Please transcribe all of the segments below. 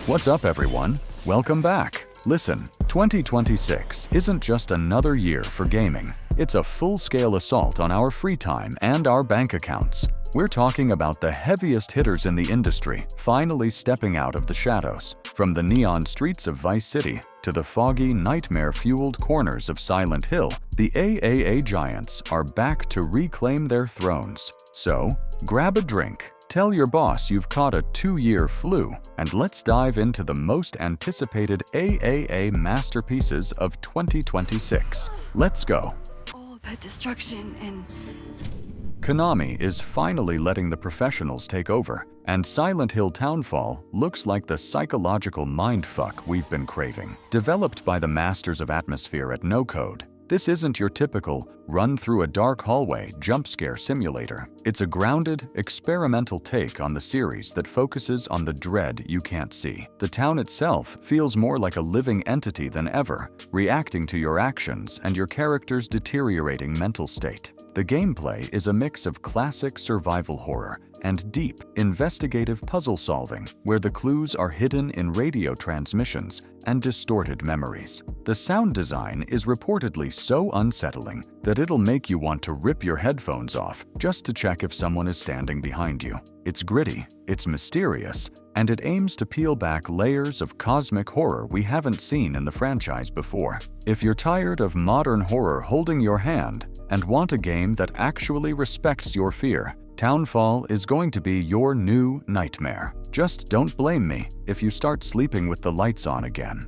What's up, everyone? Welcome back. Listen, 2026 isn't just another year for gaming. It's a full-scale assault on our free time and our bank accounts. We're talking about the heaviest hitters in the industry finally stepping out of the shadows. From the neon streets of Vice City to the foggy, nightmare-fueled corners of Silent Hill, the AAA giants are back to reclaim their thrones. So, grab a drink, tell your boss you've caught a 2-year flu, and let's dive into the most anticipated AAA masterpieces of 2026. Let's go. All about destruction and... Konami is finally letting the professionals take over, and Silent Hill Townfall looks like the psychological mindfuck we've been craving. Developed by the masters of atmosphere at No Code, this isn't your typical run-through-a-dark-hallway jump-scare simulator. It's a grounded, experimental take on the series that focuses on the dread you can't see. The town itself feels more like a living entity than ever, reacting to your actions and your character's deteriorating mental state. The gameplay is a mix of classic survival horror and deep, investigative puzzle solving, where the clues are hidden in radio transmissions and distorted memories. The sound design is reportedly so unsettling that it'll make you want to rip your headphones off just to check if someone is standing behind you. It's gritty, it's mysterious, and it aims to peel back layers of cosmic horror we haven't seen in the franchise before. If you're tired of modern horror holding your hand and want a game that actually respects your fear, Townfall is going to be your new nightmare. Just don't blame me if you start sleeping with the lights on again.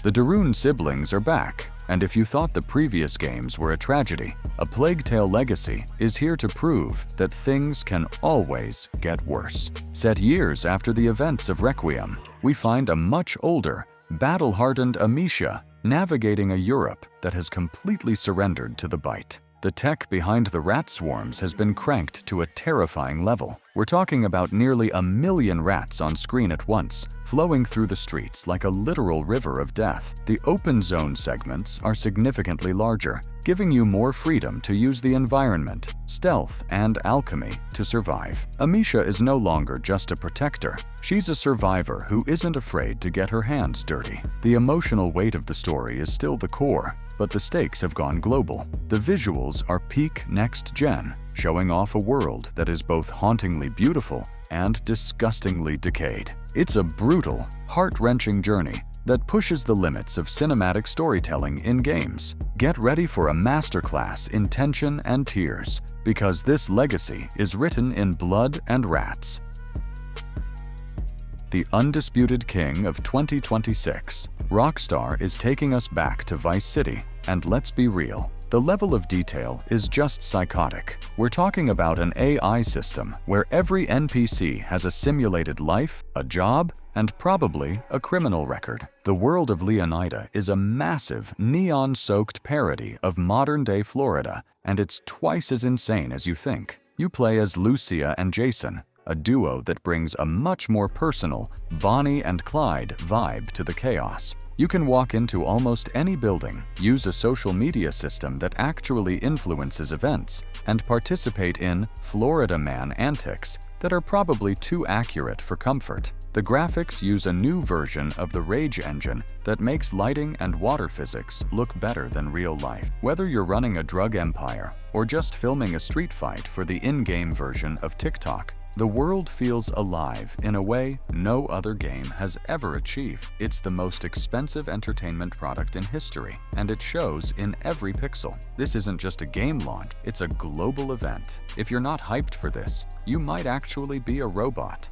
The Darun siblings are back, and if you thought the previous games were a tragedy, A Plague Tale Legacy is here to prove that things can always get worse. Set years after the events of Requiem, we find a much older, battle-hardened Amicia navigating a Europe that has completely surrendered to the bite. The tech behind the rat swarms has been cranked to a terrifying level. We're talking about nearly 1 million rats on screen at once, flowing through the streets like a literal river of death. The open zone segments are significantly larger, giving you more freedom to use the environment, stealth, and alchemy to survive. Amicia is no longer just a protector. She's a survivor who isn't afraid to get her hands dirty. The emotional weight of the story is still the core, but the stakes have gone global. The visuals are peak next-gen, showing off a world that is both hauntingly beautiful and disgustingly decayed. It's a brutal, heart-wrenching journey that pushes the limits of cinematic storytelling in games. Get ready for a masterclass in tension and tears, because this legacy is written in blood and rats. The undisputed king of 2026, Rockstar is taking us back to Vice City, and let's be real, the level of detail is just psychotic. We're talking about an AI system where every NPC has a simulated life, a job, and probably a criminal record. The world of Leonida is a massive, neon-soaked parody of modern-day Florida, and it's twice as insane as you think. You play as Lucia and Jason, a duo that brings a much more personal Bonnie and Clyde vibe to the chaos. You can walk into almost any building, use a social media system that actually influences events, and participate in Florida Man antics that are probably too accurate for comfort. The graphics use a new version of the Rage engine that makes lighting and water physics look better than real life. Whether you're running a drug empire or just filming a street fight for the in-game version of TikTok, the world feels alive in a way no other game has ever achieved. It's the most expensive entertainment product in history, and it shows in every pixel. This isn't just a game launch, it's a global event. If you're not hyped for this, you might actually be a robot.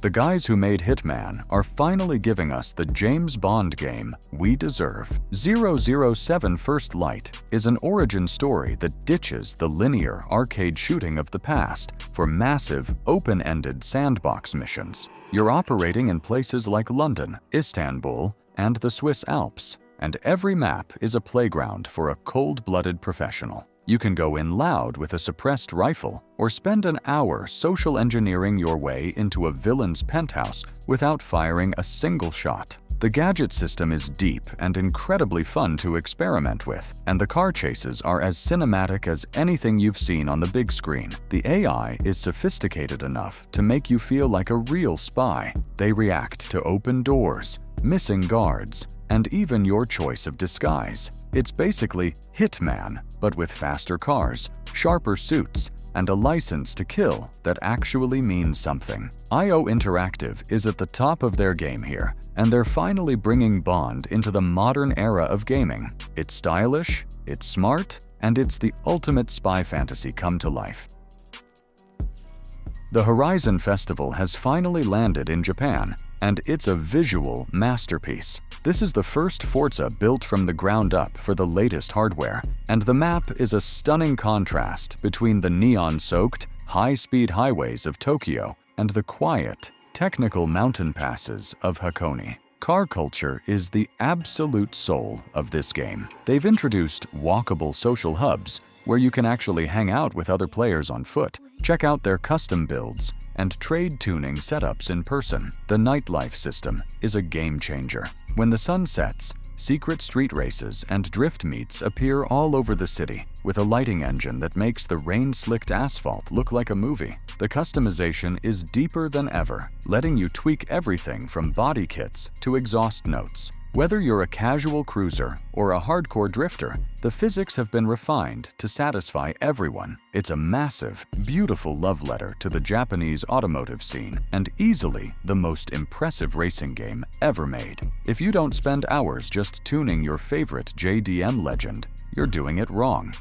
The guys who made Hitman are finally giving us the James Bond game we deserve. 007 First Light is an origin story that ditches the linear arcade shooting of the past for massive, open-ended sandbox missions. You're operating in places like London, Istanbul, and the Swiss Alps, and every map is a playground for a cold-blooded professional. You can go in loud with a suppressed rifle, or spend an hour social engineering your way into a villain's penthouse without firing a single shot. The gadget system is deep and incredibly fun to experiment with, and the car chases are as cinematic as anything you've seen on the big screen. The AI is sophisticated enough to make you feel like a real spy. They react to open doors, missing guards, and even your choice of disguise. It's basically Hitman, but with faster cars, sharper suits, and a license to kill that actually means something. IO Interactive is at the top of their game here, and they're finally bringing Bond into the modern era of gaming. It's stylish, it's smart, and it's the ultimate spy fantasy come to life. The Horizon Festival has finally landed in Japan, and it's a visual masterpiece. This is the first Forza built from the ground up for the latest hardware, and the map is a stunning contrast between the neon-soaked, high-speed highways of Tokyo and the quiet, technical mountain passes of Hakone. Car culture is the absolute soul of this game. They've introduced walkable social hubs where you can actually hang out with other players on foot, check out their custom builds, and trade tuning setups in person. The nightlife system is a game changer. When the sun sets, secret street races and drift meets appear all over the city, with a lighting engine that makes the rain-slicked asphalt look like a movie. The customization is deeper than ever, letting you tweak everything from body kits to exhaust notes. Whether you're a casual cruiser or a hardcore drifter, the physics have been refined to satisfy everyone. It's a massive, beautiful love letter to the Japanese automotive scene, and easily the most impressive racing game ever made. If you don't spend hours just tuning your favorite JDM legend, you're doing it wrong.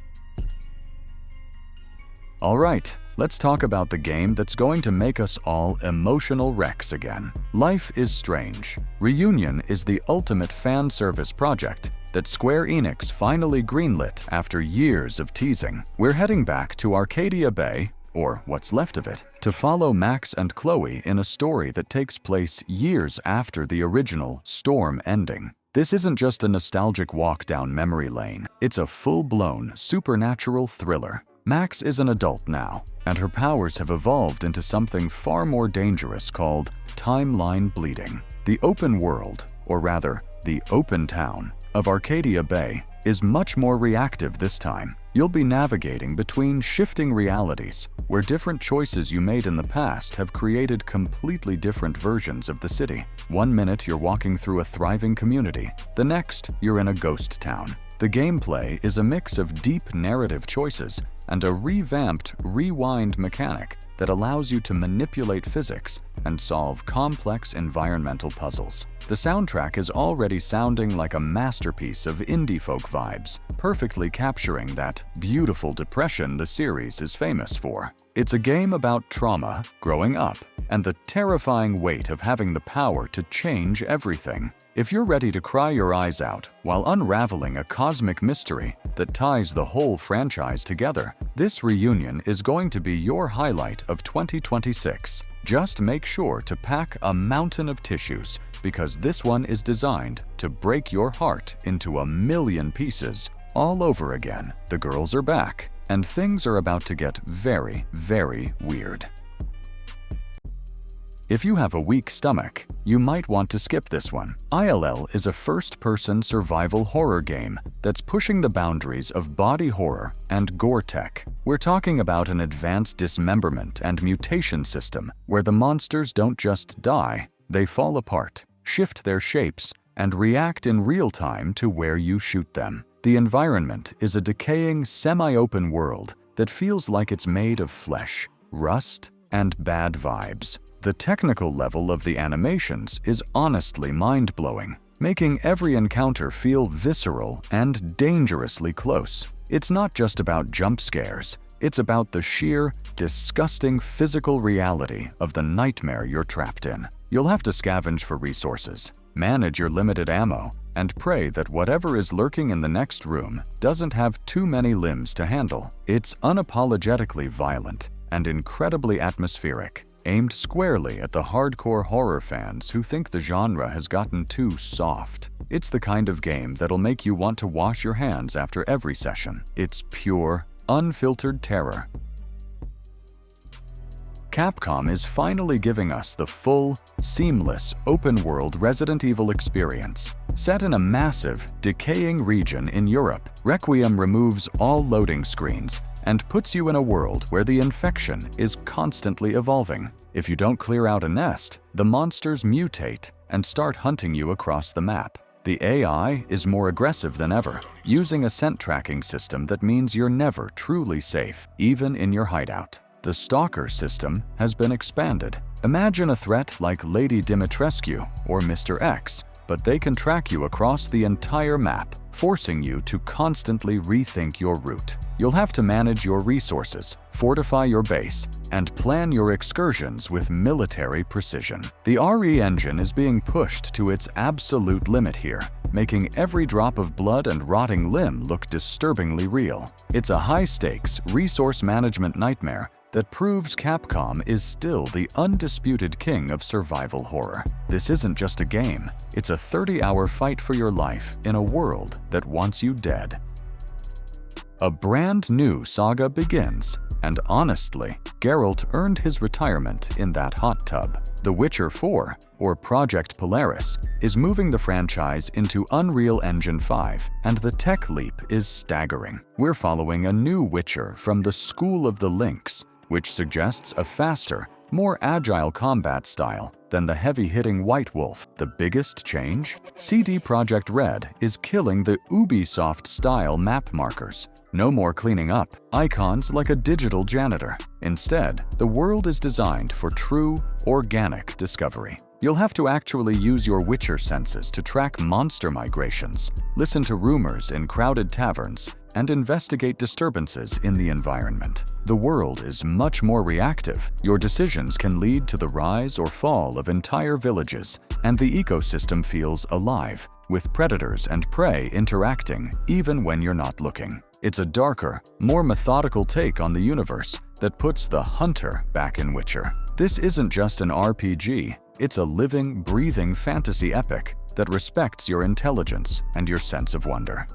Alright, let's talk about the game that's going to make us all emotional wrecks again. Life is Strange. Reunion is the ultimate fan service project that Square Enix finally greenlit after years of teasing. We're heading back to Arcadia Bay, or what's left of it, to follow Max and Chloe in a story that takes place years after the original Storm ending. This isn't just a nostalgic walk down memory lane, it's a full-blown supernatural thriller. Max is an adult now, and her powers have evolved into something far more dangerous called timeline bleeding. The open world, or rather, the open town, of Arcadia Bay is much more reactive this time. You'll be navigating between shifting realities, where different choices you made in the past have created completely different versions of the city. One minute you're walking through a thriving community, the next you're in a ghost town. The gameplay is a mix of deep narrative choices and a revamped rewind mechanic that allows you to manipulate physics and solve complex environmental puzzles. The soundtrack is already sounding like a masterpiece of indie folk vibes, perfectly capturing that beautiful depression the series is famous for. It's a game about trauma, growing up, and the terrifying weight of having the power to change everything. If you're ready to cry your eyes out while unraveling a cosmic mystery that ties the whole franchise together, this reunion is going to be your highlight of 2026. Just make sure to pack a mountain of tissues, because this one is designed to break your heart into a million pieces all over again. The girls are back, and things are about to get very, very weird. If you have a weak stomach, you might want to skip this one. ILL is a first-person survival horror game that's pushing the boundaries of body horror and gore tech. We're talking about an advanced dismemberment and mutation system where the monsters don't just die, they fall apart, shift their shapes, and react in real time to where you shoot them. The environment is a decaying, semi-open world that feels like it's made of flesh, rust, and bad vibes. The technical level of the animations is honestly mind-blowing, making every encounter feel visceral and dangerously close. It's not just about jump scares, it's about the sheer, disgusting physical reality of the nightmare you're trapped in. You'll have to scavenge for resources, manage your limited ammo, and pray that whatever is lurking in the next room doesn't have too many limbs to handle. It's unapologetically violent and incredibly atmospheric, aimed squarely at the hardcore horror fans who think the genre has gotten too soft. It's the kind of game that'll make you want to wash your hands after every session. It's pure, unfiltered terror. Capcom is finally giving us the full, seamless, open-world Resident Evil experience. Set in a massive, decaying region in Europe, Requiem removes all loading screens and puts you in a world where the infection is constantly evolving. If you don't clear out a nest, the monsters mutate and start hunting you across the map. The AI is more aggressive than ever, using a scent tracking system that means you're never truly safe, even in your hideout. The Stalker system has been expanded. Imagine a threat like Lady Dimitrescu or Mr. X, but they can track you across the entire map, forcing you to constantly rethink your route. You'll have to manage your resources, fortify your base, and plan your excursions with military precision. The RE engine is being pushed to its absolute limit here, making every drop of blood and rotting limb look disturbingly real. It's a high-stakes, resource management nightmare that proves Capcom is still the undisputed king of survival horror. This isn't just a game, it's a 30-hour fight for your life in a world that wants you dead. A brand new saga begins, and honestly, Geralt earned his retirement in that hot tub. The Witcher 4, or Project Polaris, is moving the franchise into Unreal Engine 5, and the tech leap is staggering. We're following a new Witcher from the School of the Lynx, which suggests a faster, more agile combat style than the heavy-hitting White Wolf. The biggest change? CD Projekt Red is killing the Ubisoft-style map markers. No more cleaning up icons like a digital janitor. Instead, the world is designed for true, organic discovery. You'll have to actually use your Witcher senses to track monster migrations, listen to rumors in crowded taverns, and investigate disturbances in the environment. The world is much more reactive. Your decisions can lead to the rise or fall of entire villages, and the ecosystem feels alive, with predators and prey interacting even when you're not looking. It's a darker, more methodical take on the universe that puts the hunter back in Witcher. This isn't just an RPG, it's a living, breathing fantasy epic that respects your intelligence and your sense of wonder.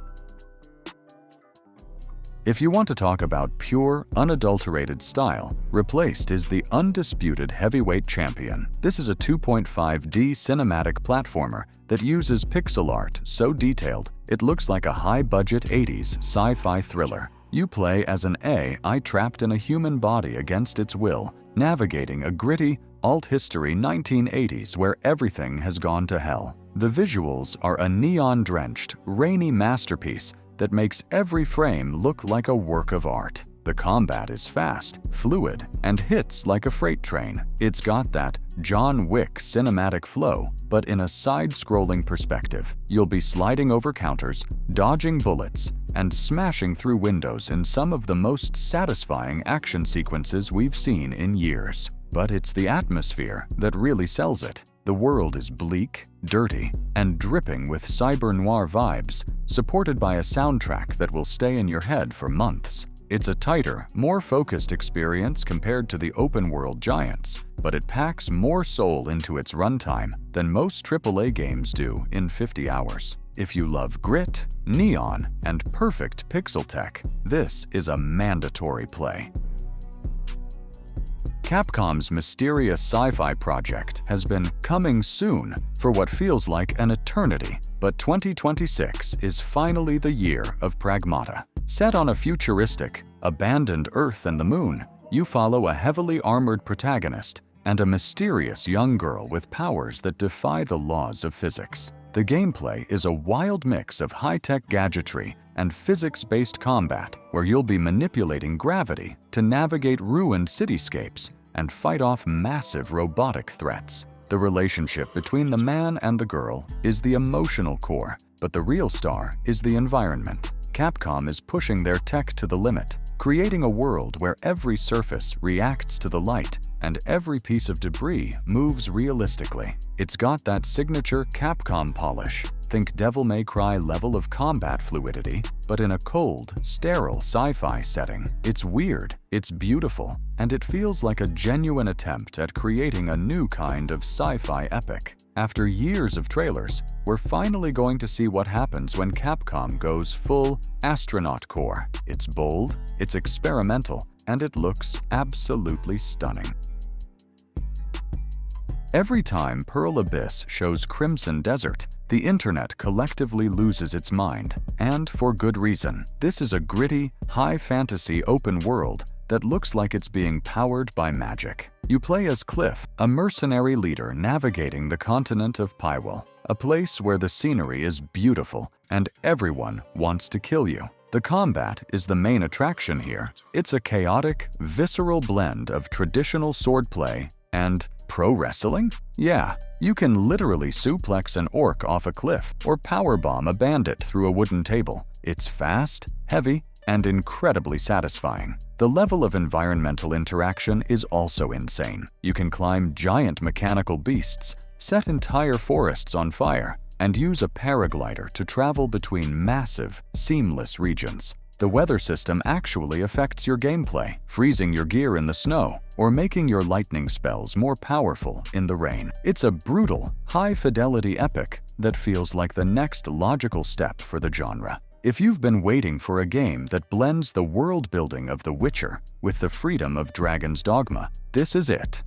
If you want to talk about pure, unadulterated style, Replaced is the undisputed heavyweight champion. This is a 2.5D cinematic platformer that uses pixel art so detailed it looks like a high-budget 80s sci-fi thriller. You play as an AI trapped in a human body against its will, navigating a gritty, alt-history 1980s where everything has gone to hell. The visuals are a neon-drenched, rainy masterpiece that makes every frame look like a work of art. The combat is fast, fluid, and hits like a freight train. It's got that John Wick cinematic flow, but in a side-scrolling perspective. You'll be sliding over counters, dodging bullets, and smashing through windows in some of the most satisfying action sequences we've seen in years. But it's the atmosphere that really sells it. The world is bleak, dirty, and dripping with cyber-noir vibes, supported by a soundtrack that will stay in your head for months. It's a tighter, more focused experience compared to the open-world giants, but it packs more soul into its runtime than most AAA games do in 50 hours. If you love grit, neon, and perfect pixel tech, this is a mandatory play. Capcom's mysterious sci-fi project has been coming soon for what feels like an eternity, but 2026 is finally the year of Pragmata. Set on a futuristic, abandoned Earth and the Moon, you follow a heavily armored protagonist and a mysterious young girl with powers that defy the laws of physics. The gameplay is a wild mix of high-tech gadgetry and physics-based combat, where you'll be manipulating gravity to navigate ruined cityscapes and fight off massive robotic threats. The relationship between the man and the girl is the emotional core, but the real star is the environment. Capcom is pushing their tech to the limit, creating a world where every surface reacts to the light and every piece of debris moves realistically. It's got that signature Capcom polish, Think Devil May Cry level of combat fluidity, but in a cold, sterile sci-fi setting. It's weird, it's beautiful, and it feels like a genuine attempt at creating a new kind of sci-fi epic. After years of trailers, we're finally going to see what happens when Capcom goes full astronaut core. It's bold, it's experimental, and it looks absolutely stunning. Every time Pearl Abyss shows Crimson Desert, the internet collectively loses its mind, and for good reason. This is a gritty, high-fantasy open world that looks like it's being powered by magic. You play as Cliff, a mercenary leader navigating the continent of Pywell, a place where the scenery is beautiful and everyone wants to kill you. The combat is the main attraction here. It's a chaotic, visceral blend of traditional swordplay and pro wrestling? Yeah, you can literally suplex an orc off a cliff or powerbomb a bandit through a wooden table. It's fast, heavy, and incredibly satisfying. The level of environmental interaction is also insane. You can climb giant mechanical beasts, set entire forests on fire, and use a paraglider to travel between massive, seamless regions. The weather system actually affects your gameplay, freezing your gear in the snow or making your lightning spells more powerful in the rain. It's a brutal, high-fidelity epic that feels like the next logical step for the genre. If you've been waiting for a game that blends the world-building of The Witcher with the freedom of Dragon's Dogma, this is it.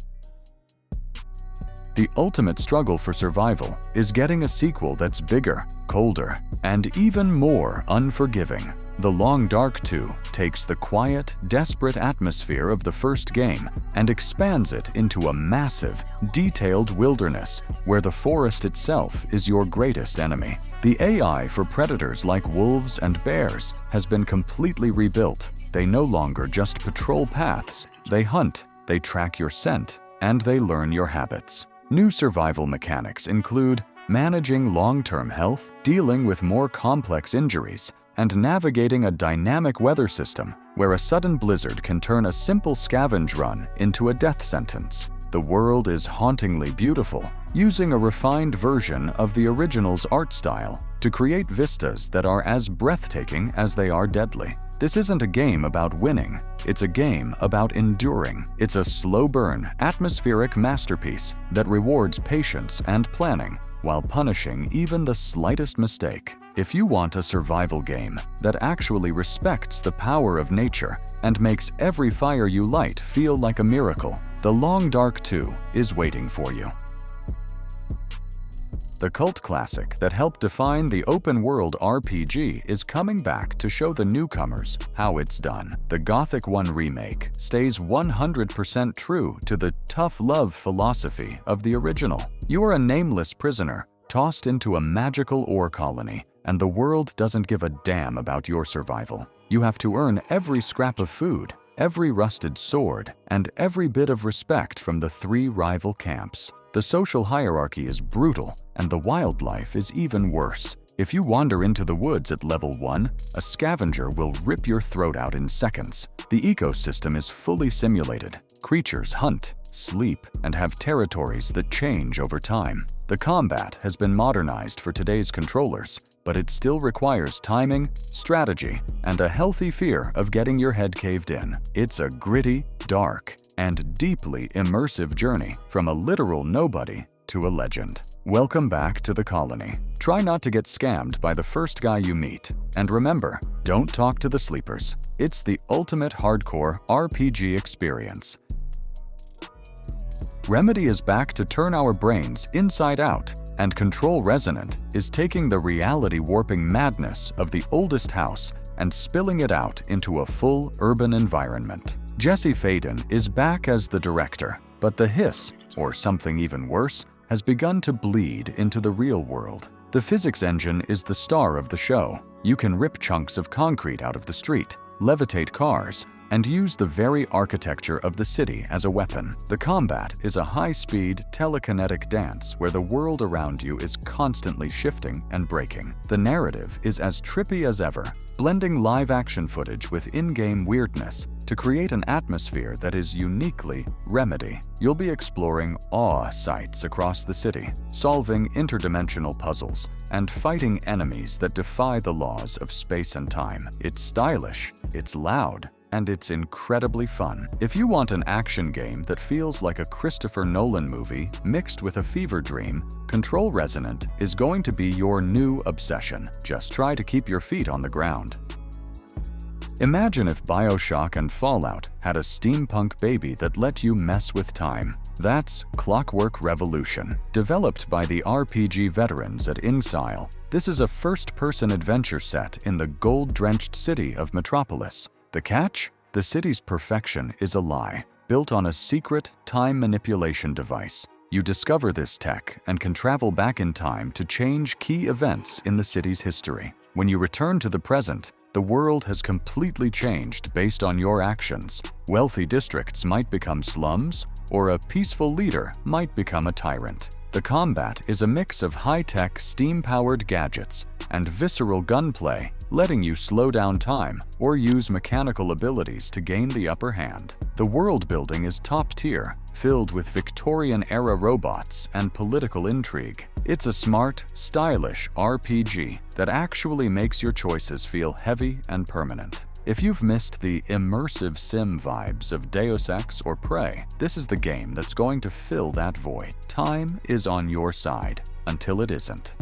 The ultimate struggle for survival is getting a sequel that's bigger, colder, and even more unforgiving. The Long Dark 2 takes the quiet, desperate atmosphere of the first game and expands it into a massive, detailed wilderness where the forest itself is your greatest enemy. The AI for predators like wolves and bears has been completely rebuilt. They no longer just patrol paths, they hunt, they track your scent, and they learn your habits. New survival mechanics include managing long-term health, dealing with more complex injuries, and navigating a dynamic weather system where a sudden blizzard can turn a simple scavenge run into a death sentence. The world is hauntingly beautiful, using a refined version of the original's art style to create vistas that are as breathtaking as they are deadly. This isn't a game about winning, it's a game about enduring. It's a slow-burn, atmospheric masterpiece that rewards patience and planning while punishing even the slightest mistake. If you want a survival game that actually respects the power of nature and makes every fire you light feel like a miracle, The Long Dark 2 is waiting for you. The cult classic that helped define the open-world RPG is coming back to show the newcomers how it's done. The Gothic 1 remake stays 100% true to the tough love philosophy of the original. You are a nameless prisoner, tossed into a magical ore colony, and the world doesn't give a damn about your survival. You have to earn every scrap of food, every rusted sword, and every bit of respect from the 3 rival camps. The social hierarchy is brutal, and the wildlife is even worse. If you wander into the woods at level 1, a scavenger will rip your throat out in seconds. The ecosystem is fully simulated. Creatures hunt, sleep, and have territories that change over time. The combat has been modernized for today's controllers, but it still requires timing, strategy, and a healthy fear of getting your head caved in. It's a gritty, dark, and deeply immersive journey from a literal nobody to a legend. Welcome back to the colony. Try not to get scammed by the first guy you meet. And remember, don't talk to the sleepers. It's the ultimate hardcore RPG experience. Remedy is back to turn our brains inside out, and Control Resonant is taking the reality-warping madness of the oldest house and spilling it out into a full urban environment. Jesse Faden is back as the director, but the hiss, or something even worse, has begun to bleed into the real world. The physics engine is the star of the show. You can rip chunks of concrete out of the street, levitate cars, and use the very architecture of the city as a weapon. The combat is a high-speed, telekinetic dance where the world around you is constantly shifting and breaking. The narrative is as trippy as ever, blending live-action footage with in-game weirdness to create an atmosphere that is uniquely Remedy. You'll be exploring awe sites across the city, solving interdimensional puzzles, and fighting enemies that defy the laws of space and time. It's stylish, it's loud, and it's incredibly fun. If you want an action game that feels like a Christopher Nolan movie mixed with a fever dream, Control Resonant is going to be your new obsession. Just try to keep your feet on the ground. Imagine if BioShock and Fallout had a steampunk baby that let you mess with time. That's Clockwork Revolution. Developed by the RPG veterans at InXile, this is a first-person adventure set in the gold-drenched city of Metropolis. The catch? The city's perfection is a lie, built on a secret time manipulation device. You discover this tech and can travel back in time to change key events in the city's history. When you return to the present, the world has completely changed based on your actions. Wealthy districts might become slums, or a peaceful leader might become a tyrant. The combat is a mix of high-tech, steam-powered gadgets and visceral gunplay, letting you slow down time or use mechanical abilities to gain the upper hand. The world building is top-tier, filled with Victorian-era robots and political intrigue. It's a smart, stylish RPG that actually makes your choices feel heavy and permanent. If you've missed the immersive sim vibes of Deus Ex or Prey, this is the game that's going to fill that void. Time is on your side until it isn't.